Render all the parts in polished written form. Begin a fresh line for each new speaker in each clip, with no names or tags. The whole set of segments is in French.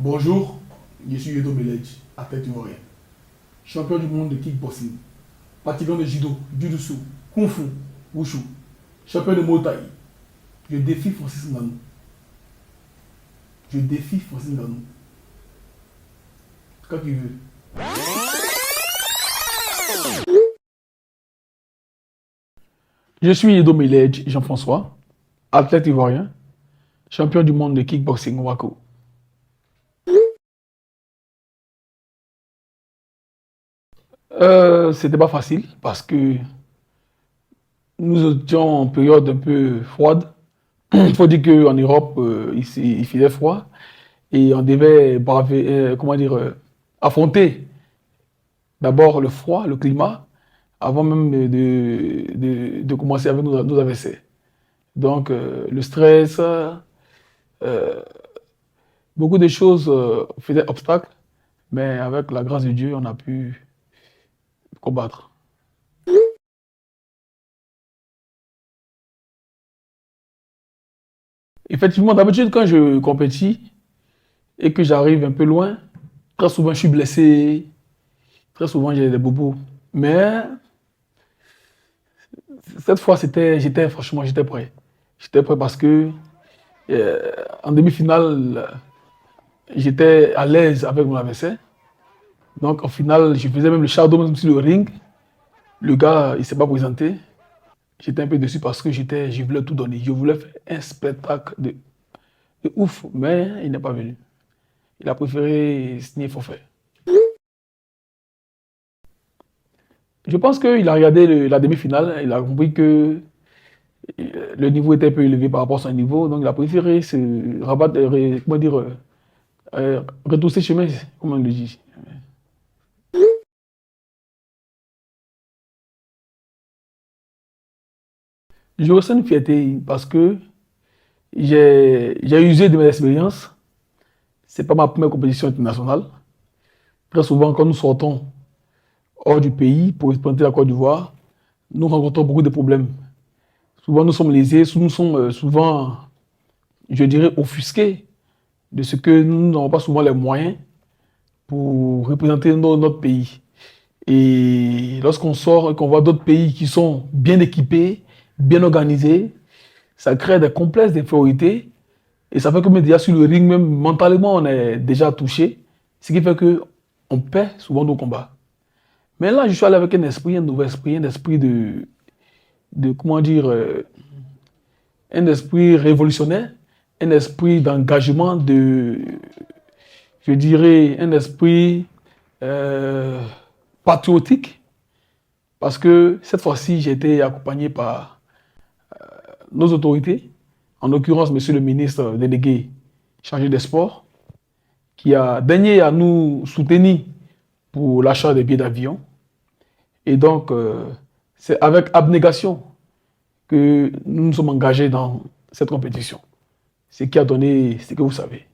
Bonjour, je suis Yedo Meledj, athlète ivoirien, champion du monde de kickboxing, pratiquant de judo, jujutsu, kung fu, wushu, champion de Muay Thai. Je défie Francis Ngannou. Je défie Francis Ngannou. Quand tu veux. Je suis Yedo Meledj Jean-François, athlète ivoirien, champion du monde de kickboxing Wako. C'était pas facile parce que nous étions en période un peu froide. Il faut dire qu'en Europe, il faisait froid et on devait affronter d'abord le froid, le climat, avant même de commencer avec nos AVC. Donc, le stress, beaucoup de choses faisaient obstacle, mais avec la grâce de Dieu, on a pu combattre. Effectivement, d'habitude, quand je compétis et que j'arrive un peu loin, très souvent je suis blessé, très souvent j'ai des bobos. Mais cette fois, franchement, j'étais prêt. J'étais prêt parce que en demi-finale, j'étais à l'aise avec mon adversaire. Donc, en finale, je faisais même le shadow, même sur le ring. Le gars, il ne s'est pas présenté. J'étais un peu déçu parce que je voulais tout donner. Je voulais faire un spectacle de ouf, mais il n'est pas venu. Il a préféré signer forfait. Je pense qu'il a regardé la demi-finale, il a compris que le niveau était un peu élevé par rapport à son niveau, donc il a préféré se rabattre, retrousser chemin, comme on le dit. Je ressens une fierté parce que j'ai usé de mes expériences. C'est pas ma première compétition internationale. Très souvent, quand nous sortons hors du pays pour représenter la Côte d'Ivoire, nous rencontrons beaucoup de problèmes. Souvent, nous sommes lésés, nous sommes souvent, je dirais, offusqués de ce que nous n'avons pas souvent les moyens pour représenter notre pays. Et lorsqu'on sort et qu'on voit d'autres pays qui sont bien équipés, bien organisés, ça crée des complexes d'infériorité. Et ça fait que même déjà sur le ring, même mentalement, on est déjà touché. Ce qui fait que on perd souvent nos combats. Mais là, je suis allé avec un nouvel esprit, un esprit comment dire, un esprit révolutionnaire, un esprit d'engagement, je dirais, un esprit euh, patriotique, parce que cette fois-ci, j'ai été accompagné par nos autorités, en l'occurrence, monsieur le ministre délégué chargé des sports, qui a daigné à nous soutenir pour l'achat des billets d'avion. Et donc, c'est avec abnégation que nous nous sommes engagés dans cette compétition. Ce qui a donné ce que vous savez.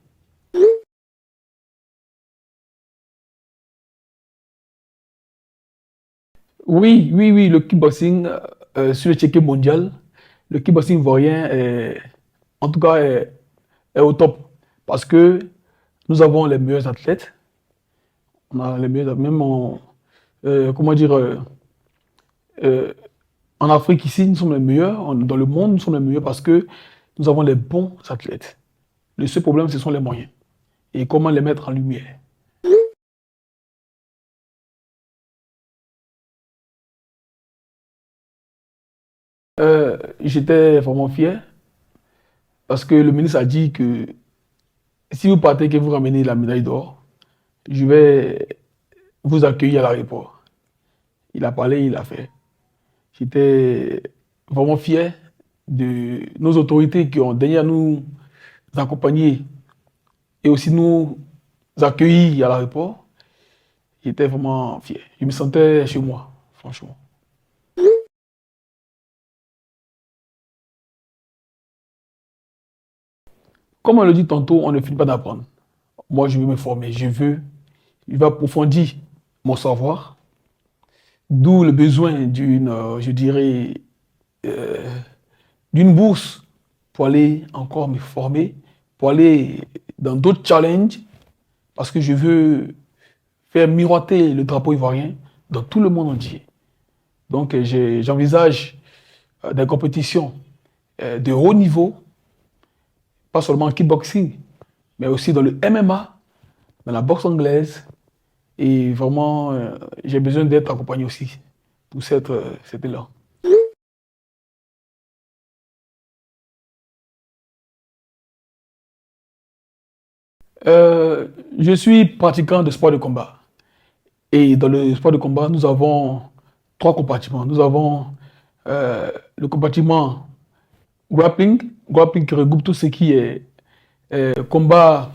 Oui, oui, oui, le kickboxing sur le ticket mondial, le kickboxing ivoirien en tout cas, est au top. Parce que nous avons les meilleurs athlètes. On a les meilleurs, même comment dire, euh, en Afrique ici, nous sommes les meilleurs. Dans le monde, nous sommes les meilleurs parce que nous avons les bons athlètes. Le seul problème, ce sont les moyens. Et comment les mettre en lumière. J'étais vraiment fier parce que le ministre a dit que si vous partez, que vous ramenez la médaille d'or, je vais vous accueillir à l'aéroport. Il a parlé, il a fait. J'étais vraiment fier de nos autorités qui ont daigné à nous accompagner et aussi nous accueillir à l'aéroport. J'étais vraiment fier. Je me sentais chez moi, franchement. Comme on le dit tantôt, on ne finit pas d'apprendre. Moi, je veux me former. Je veux approfondir mon savoir. D'où le besoin je dirais, euh, d'une bourse pour aller encore me former, pour aller dans d'autres challenges parce que je veux faire miroiter le drapeau ivoirien dans tout le monde entier. Donc, j'envisage des compétitions de haut niveau, pas seulement en kickboxing, mais aussi dans le MMA, dans la boxe anglaise. Et vraiment, j'ai besoin d'être accompagné aussi pour cet élan. Euh, je suis pratiquant de sport de combat. Et dans le sport de combat, nous avons trois compartiments. Nous avons le compartiment grappling, grappling qui regroupe tout ce qui est combat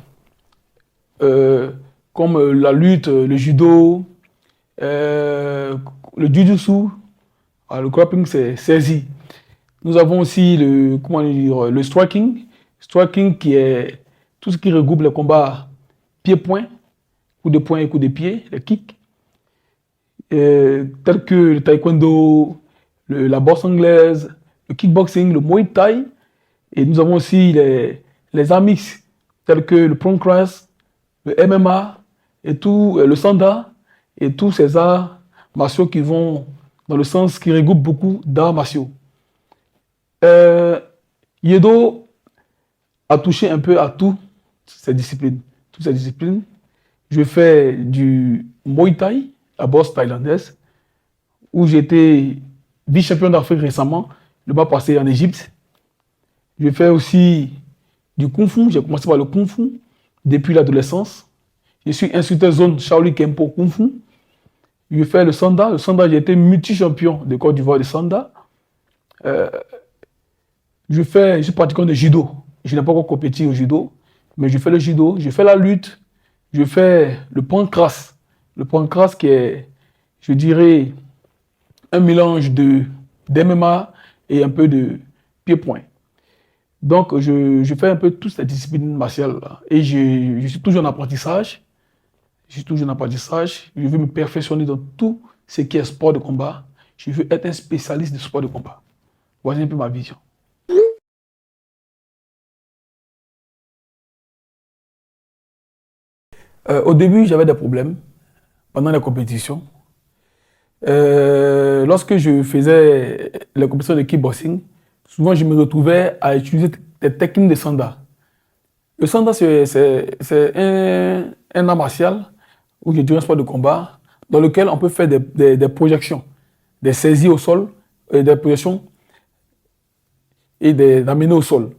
euh, comme la lutte, le judo, euh, le jujutsu. Ah, le grappling, c'est saisi. Nous avons aussi comment dire, le striking. Striking qui est tout ce qui regroupe les combats pied-point, coup de poing et coup de pied, les kicks, tels que le taekwondo, la boxe anglaise, le kickboxing, le muay thai. Et nous avons aussi les arts mixtes, tels que le prone cross, le MMA, et tout, le sanda, et tous ces arts martiaux qui vont dans le sens qui regroupe beaucoup d'arts martiaux. Euh, Yedo a touché un peu à toutes ces disciplines. Toutes ces disciplines. Je fais du Muay Thai, la boxe thaïlandaise, où j'ai été vice-champion d'Afrique récemment, le mois passé en Égypte. Je fais aussi du Kung Fu. J'ai commencé par le Kung Fu depuis l'adolescence. Je suis instructeur zone Shaolin Kempo Kung Fu. Je fais le Sanda. Le Sanda, j'ai été multi-champion de Côte d'Ivoire de Sanda. Euh, je suis pratiquant de judo. Je n'ai pas encore compétit au judo, mais je fais le judo, je fais la lutte, je fais le pancras. Le pancras qui est, je dirais, un mélange d'MMA et un peu de pied-point. Donc, je fais un peu toutes ces disciplines martiales-là. Et je suis toujours en apprentissage. Je suis toujours en apprentissage. Je veux me perfectionner dans tout ce qui est sport de combat. Je veux être un spécialiste de sport de combat. Voici un peu ma vision. Au début, j'avais des problèmes pendant les compétitions. Lorsque je faisais les compétitions de kickboxing, souvent je me retrouvais à utiliser des techniques de sanda. Le sanda, c'est un art martial, ou je dirais un sport de combat, dans lequel on peut faire des projections, des saisies au sol, et des projections et d'amener au sol.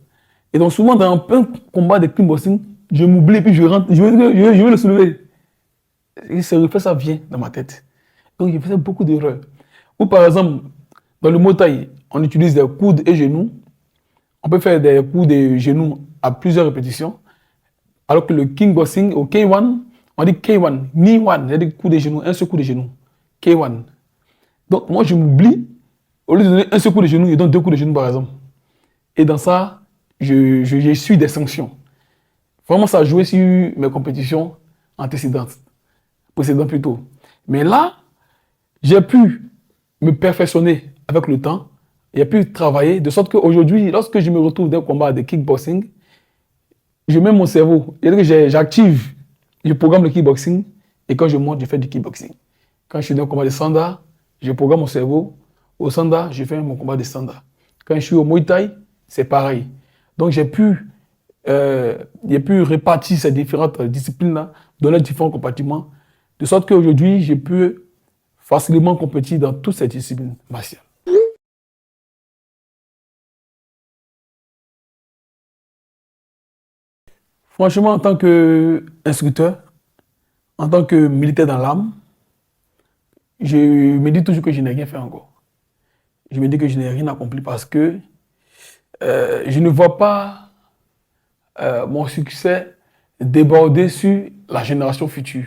Et donc souvent dans un combat de kickboxing, je m'oublie et puis je rentre, je veux le soulever. Et ce reflet, ça vient dans ma tête. Donc, je faisais beaucoup d'erreurs. Ou par exemple, dans le Muay Thai, on utilise des coudes et genoux. On peut faire des coups de genoux à plusieurs répétitions. Alors que le kickboxing, au K1, on dit K1, ni one, c'est-à-dire coup de genoux, un seul coup de genoux. K1. Donc, moi, je m'oublie. Au lieu de donner un seul coup de genoux, je donne deux coups de genoux, par exemple. Et dans ça, je suis des sanctions. Vraiment, ça a joué sur mes compétitions antécédentes, précédentes plutôt. Mais là, j'ai pu me perfectionner avec le temps. J'ai pu travailler de sorte qu'aujourd'hui, lorsque je me retrouve dans un combat de kickboxing, je mets mon cerveau, j'active, je programme le kickboxing et quand je monte, je fais du kickboxing. Quand je suis dans un combat de sanda, je programme mon cerveau. Au sanda, je fais mon combat de sanda. Quand je suis au Muay Thai, c'est pareil. Donc j'ai pu répartir ces différentes disciplines-là dans les différents compartiments, de sorte qu'aujourd'hui, je peux facilement compétir dans toutes ces disciplines martiales. Franchement, en tant qu'instructeur, en tant que militaire dans l'âme, je me dis toujours que je n'ai rien fait encore. Je me dis que je n'ai rien accompli parce que je ne vois pas mon succès déborder sur la génération future,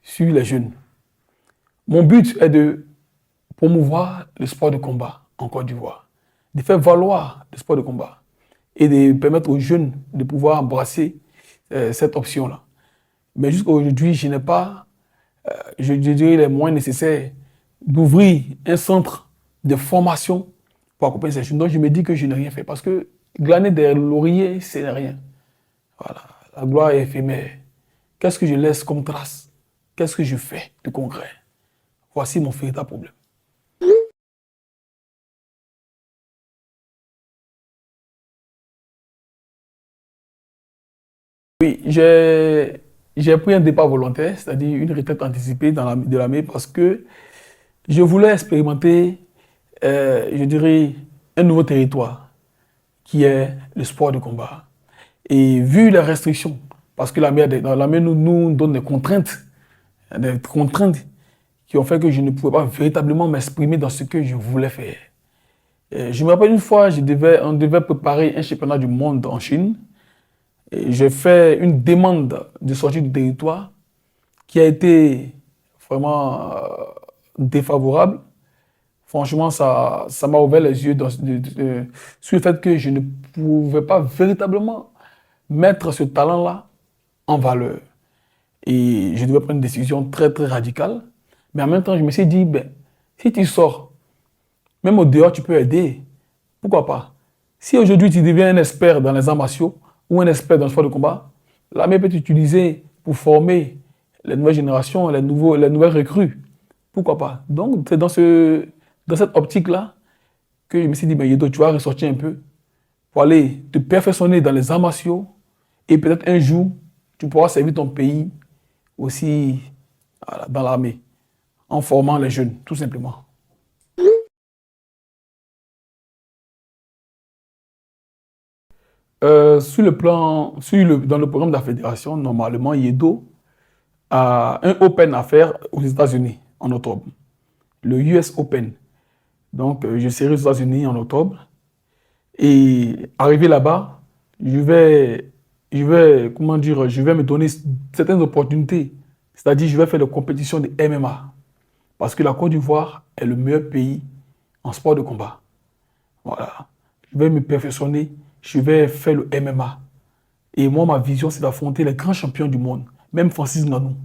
sur les jeunes. Mon but est de promouvoir le sport de combat en Côte d'Ivoire, de faire valoir le sport de combat et de permettre aux jeunes de pouvoir embrasser cette option-là. Mais jusqu'à aujourd'hui, je n'ai pas, je dirais, les moyens nécessaires d'ouvrir un centre de formation pour accompagner ces jeunes. Donc je me dis que je n'ai rien fait parce que glaner des lauriers, c'est rien. Voilà. La gloire est éphémère. Qu'est-ce que je laisse comme trace? Qu'est-ce que je fais de concret? Voici mon véritable problème. Oui, j'ai pris un départ volontaire, c'est-à-dire une retraite anticipée de l'armée parce que je voulais expérimenter, je dirais, un nouveau territoire qui est le sport de combat. Et vu les restrictions, parce que l'armée nous donne des contraintes qui ont fait que je ne pouvais pas véritablement m'exprimer dans ce que je voulais faire. Je me rappelle une fois, on devait préparer un championnat du monde en Chine. Et j'ai fait une demande de sortie du territoire qui a été vraiment défavorable. Franchement, ça m'a ouvert les yeux sur le fait que je ne pouvais pas véritablement mettre ce talent-là en valeur. Et je devais prendre une décision très, très radicale. Mais en même temps, je me suis dit, ben, si tu sors, même au dehors, tu peux aider. Pourquoi pas? Si aujourd'hui tu deviens un expert dans les arts martiaux ou un expert dans le sport de combat, l'armée peut t'utiliser pour former les nouvelles générations, les nouvelles recrues. Pourquoi pas? Donc, c'est dans cette optique-là que je me suis dit, ben, Yedo, tu vas ressortir un peu pour aller te perfectionner dans les arts martiaux et peut-être un jour, tu pourras servir ton pays aussi voilà, dans l'armée en formant les jeunes, tout simplement. Dans le programme de la fédération, normalement, Yedo a un Open à faire aux États-Unis en octobre, le US Open. Donc, je serai aux États-Unis en octobre. Et arrivé là-bas, comment dire, je vais me donner certaines opportunités. C'est-à-dire, je vais faire des compétitions de MMA. Parce que la Côte d'Ivoire est le meilleur pays en sport de combat. Voilà. Je vais me perfectionner, je vais faire le MMA. Et moi, ma vision, c'est d'affronter les grands champions du monde. Même Francis Ngannou.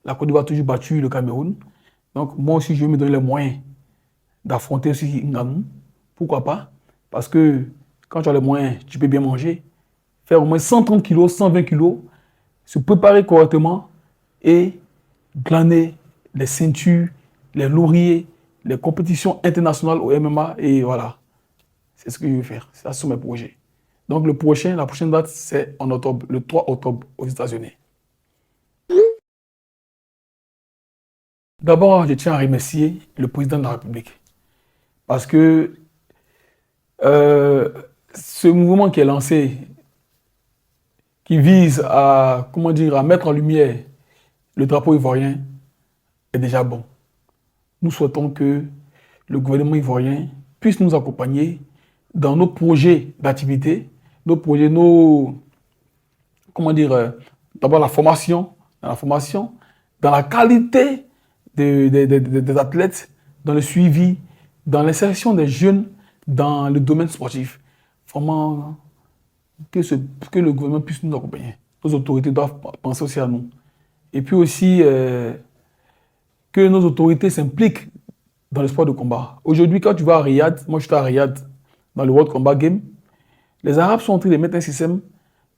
La Côte d'Ivoire a toujours battu le Cameroun. Donc, moi aussi, je vais me donner les moyens d'affronter aussi Ngannou. Pourquoi pas? Parce que quand tu as les moyens, tu peux bien manger. Faire au moins 130 kilos, 120 kilos, se préparer correctement et glaner les ceintures, les lauriers, les compétitions internationales au MMA. Et voilà, c'est ce que je vais faire. Ça, ce sont mes projets. Donc, la prochaine date, c'est en octobre, le 3 octobre aux États-Unis. D'abord, je tiens à remercier le président de la République parce que euh, ce mouvement qui est lancé, qui vise à, comment dire, à mettre en lumière le drapeau ivoirien, est déjà bon. Nous souhaitons que le gouvernement ivoirien puisse nous accompagner dans nos projets d'activité, nos projets, comment dire, d'abord la formation, dans la qualité des athlètes, dans le suivi, dans l'insertion des jeunes dans le domaine sportif. Vraiment, que le gouvernement puisse nous accompagner. Nos autorités doivent penser aussi à nous. Et puis aussi, que nos autorités s'impliquent dans le sport de combat. Aujourd'hui, quand tu vas à Riyad, moi je suis à Riyad, dans le World Combat Game, les Arabes sont en train de mettre un système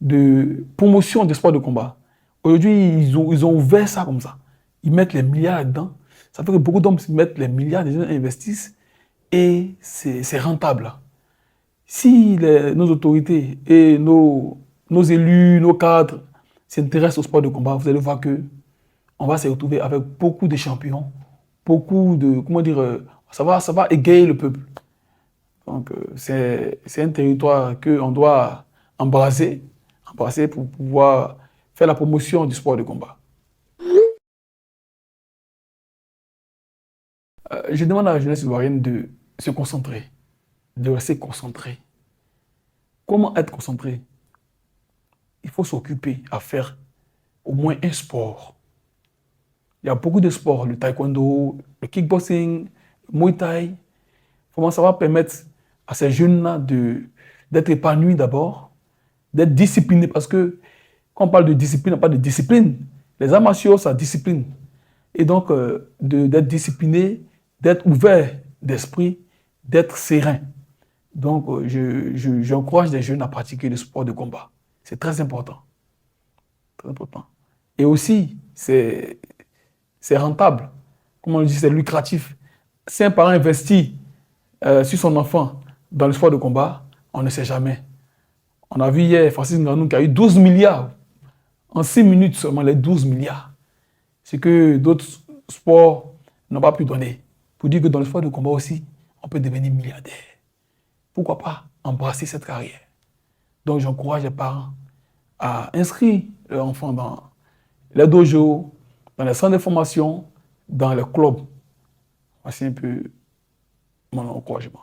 de promotion des sports de combat. Aujourd'hui, ils ont ouvert ça comme ça. Ils mettent les milliards là-dedans. Ça fait que beaucoup d'hommes mettent les milliards, les gens investissent et c'est rentable. Si nos autorités et nos élus, nos cadres s'intéressent au sport de combat, vous allez voir que on va se retrouver avec beaucoup de champions, beaucoup de, comment dire, ça va égayer le peuple. Donc, c'est un territoire qu'on doit embrasser pour pouvoir faire la promotion du sport de combat. Je demande à la jeunesse ivoirienne de se concentrer, de rester concentré. Comment être concentré? Il faut s'occuper à faire au moins un sport. Il y a beaucoup de sports, le taekwondo, le kickboxing, le muay thai. Comment ça va permettre à ces jeunes-là d'être épanouis d'abord, d'être disciplinés, parce que quand on parle de discipline, on parle de discipline. Les arts martiaux, ça discipline. Et donc, d'être discipliné, d'être ouvert d'esprit, d'être serein. Donc, j'encourage les jeunes à pratiquer le sport de combat. C'est très important. Très important. Et aussi, c'est rentable. Comme on le dit, c'est lucratif. Si un parent investit sur son enfant dans le sport de combat, on ne sait jamais. On a vu hier Francis Ngannou qui a eu 12 milliards. En 6 minutes seulement, les 12 milliards. C'est que d'autres sports n'ont pas pu donner. Pour dire que dans le sport de combat aussi, on peut devenir milliardaire. Pourquoi pas embrasser cette carrière? Donc j'encourage les parents à inscrire leurs enfants dans les dojos, dans les centres de formation, dans les clubs. Voici un peu mon encouragement.